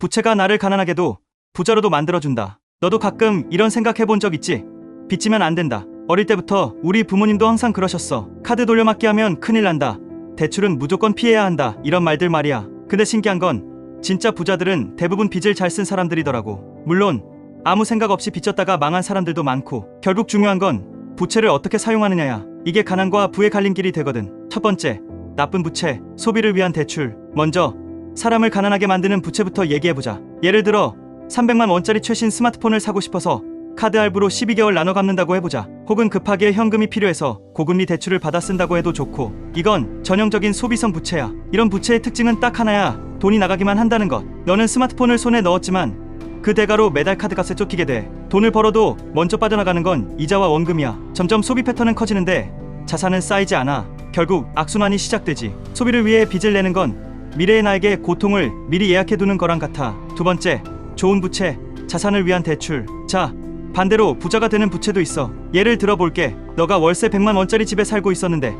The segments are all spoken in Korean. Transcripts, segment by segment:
부채가 나를 가난하게도 부자로도 만들어준다. 너도 가끔 이런 생각 해본 적 있지? 빚지면 안 된다. 어릴 때부터 우리 부모님도 항상 그러셨어. 카드 돌려막기 하면 큰일 난다. 대출은 무조건 피해야 한다. 이런 말들 말이야. 근데 신기한 건 진짜 부자들은 대부분 빚을 잘 쓴 사람들이더라고. 물론 아무 생각 없이 빚졌다가 망한 사람들도 많고, 결국 중요한 건 부채를 어떻게 사용하느냐야. 이게 가난과 부의 갈림길이 되거든. 첫 번째, 나쁜 부채, 소비를 위한 대출. 먼저 사람을 가난하게 만드는 부채부터 얘기해보자. 예를 들어 300만 원짜리 최신 스마트폰을 사고 싶어서 카드 할부로 12개월 나눠 갚는다고 해보자. 혹은 급하게 현금이 필요해서 고금리 대출을 받아 쓴다고 해도 좋고, 이건 전형적인 소비성 부채야. 이런 부채의 특징은 딱 하나야. 돈이 나가기만 한다는 것. 너는 스마트폰을 손에 넣었지만 그 대가로 매달 카드값에 쫓기게 돼. 돈을 벌어도 먼저 빠져나가는 건 이자와 원금이야. 점점 소비 패턴은 커지는데 자산은 쌓이지 않아. 결국 악순환이 시작되지. 소비를 위해 빚을 내는 건 미래의 나에게 고통을 미리 예약해두는 거랑 같아. 두 번째, 좋은 부채, 자산을 위한 대출. 자, 반대로 부자가 되는 부채도 있어. 예를 들어볼게. 너가 월세 100만 원짜리 집에 살고 있었는데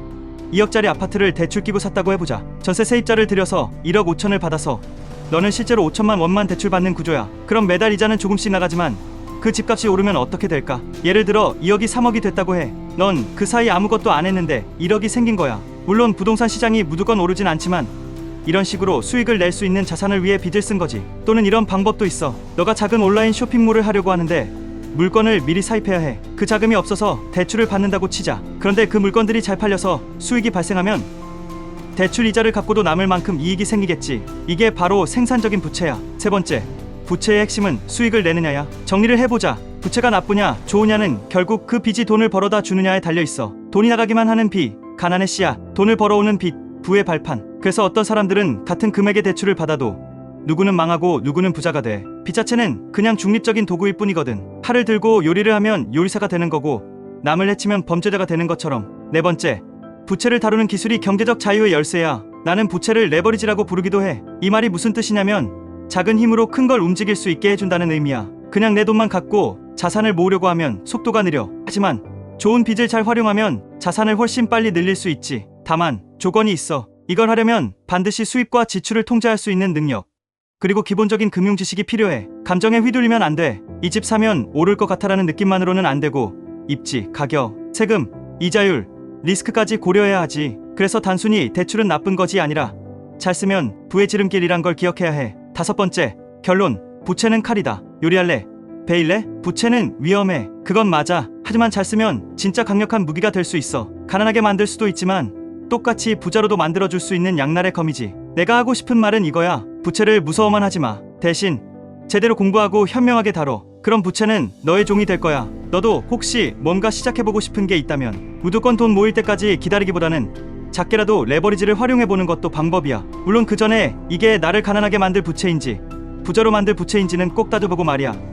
2억짜리 아파트를 대출 끼고 샀다고 해보자. 전세 세입자를 들여서 1억 5천을 받아서 너는 실제로 5천만 원만 대출받는 구조야. 그럼 매달 이자는 조금씩 나가지만 그 집값이 오르면 어떻게 될까? 예를 들어 2억이 3억이 됐다고 해. 넌 그 사이 아무것도 안 했는데 1억이 생긴 거야. 물론 부동산 시장이 무조건 오르진 않지만 이런 식으로 수익을 낼 수 있는 자산을 위해 빚을 쓴 거지. 또는 이런 방법도 있어. 너가 작은 온라인 쇼핑몰을 하려고 하는데 물건을 미리 사입해야 해. 그 자금이 없어서 대출을 받는다고 치자. 그런데 그 물건들이 잘 팔려서 수익이 발생하면 대출 이자를 갚고도 남을 만큼 이익이 생기겠지. 이게 바로 생산적인 부채야. 세 번째, 부채의 핵심은 수익을 내느냐야. 정리를 해보자. 부채가 나쁘냐 좋으냐는 결국 그 빚이 돈을 벌어다 주느냐에 달려있어. 돈이 나가기만 하는 빚, 가난의 씨앗. 돈을 벌어오는 빚, 부의 발판. 그래서 어떤 사람들은 같은 금액의 대출을 받아도 누구는 망하고 누구는 부자가 돼. 빚 자체는 그냥 중립적인 도구일 뿐이거든. 칼을 들고 요리를 하면 요리사가 되는 거고, 남을 해치면 범죄자가 되는 것처럼. 네 번째, 부채를 다루는 기술이 경제적 자유의 열쇠야. 나는 부채를 레버리지라고 부르기도 해. 이 말이 무슨 뜻이냐면 작은 힘으로 큰 걸 움직일 수 있게 해준다는 의미야. 그냥 내 돈만 갖고 자산을 모으려고 하면 속도가 느려. 하지만 좋은 빚을 잘 활용하면 자산을 훨씬 빨리 늘릴 수 있지. 다만 조건이 있어. 이걸 하려면 반드시 수입과 지출을 통제할 수 있는 능력, 그리고 기본적인 금융 지식이 필요해. 감정에 휘둘리면 안 돼. 이 집 사면 오를 것 같아라는 느낌만으로는 안 되고, 입지, 가격, 세금, 이자율, 리스크까지 고려해야 하지. 그래서 단순히 대출은 나쁜 것이 아니라 잘 쓰면 부의 지름길이란 걸 기억해야 해. 다섯 번째, 결론. 부채는 칼이다. 요리할래? 베일래? 부채는 위험해. 그건 맞아. 하지만 잘 쓰면 진짜 강력한 무기가 될 수 있어. 가난하게 만들 수도 있지만 똑같이 부자로도 만들어줄 수 있는 양날의 검이지. 내가 하고 싶은 말은 이거야. 부채를 무서워만 하지 마. 대신 제대로 공부하고 현명하게 다뤄. 그럼 부채는 너의 종이 될 거야. 너도 혹시 뭔가 시작해보고 싶은 게 있다면 무조건 돈 모일 때까지 기다리기보다는 작게라도 레버리지를 활용해보는 것도 방법이야. 물론 그 전에 이게 나를 가난하게 만들 부채인지 부자로 만들 부채인지는 꼭 따져보고 말이야.